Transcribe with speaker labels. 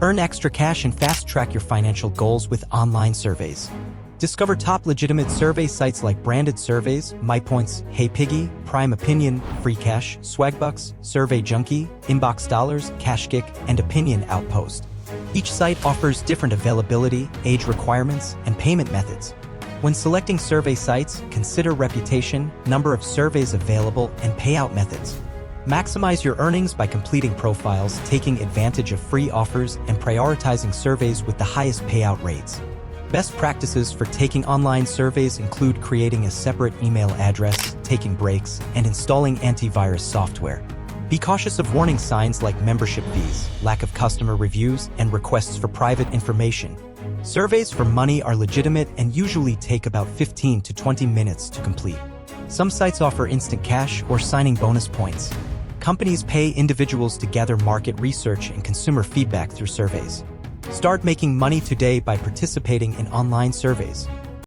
Speaker 1: Earn extra cash and fast-track your financial goals with online surveys. Discover top legitimate survey sites like Branded Surveys, MyPoints, HeyPiggy, Prime Opinion, FreeCash, Swagbucks, Survey Junkie, Inbox Dollars, CashKick, and Opinion Outpost. Each site offers different availability, age requirements, and payment methods. When selecting survey sites, consider reputation, number of surveys available, and payout methods. Maximize your earnings by completing profiles, taking advantage of free offers, and prioritizing surveys with the highest payout rates. Best practices for taking online surveys include creating a separate email address, taking breaks, and installing antivirus software. Be cautious of warning signs like membership fees, lack of customer reviews, and requests for private information. Surveys for money are legitimate and usually take about 15 to 20 minutes to complete. Some sites offer instant cash or signing bonus points. Companies pay individuals to gather market research and consumer feedback through surveys. Start making money today by participating in online surveys.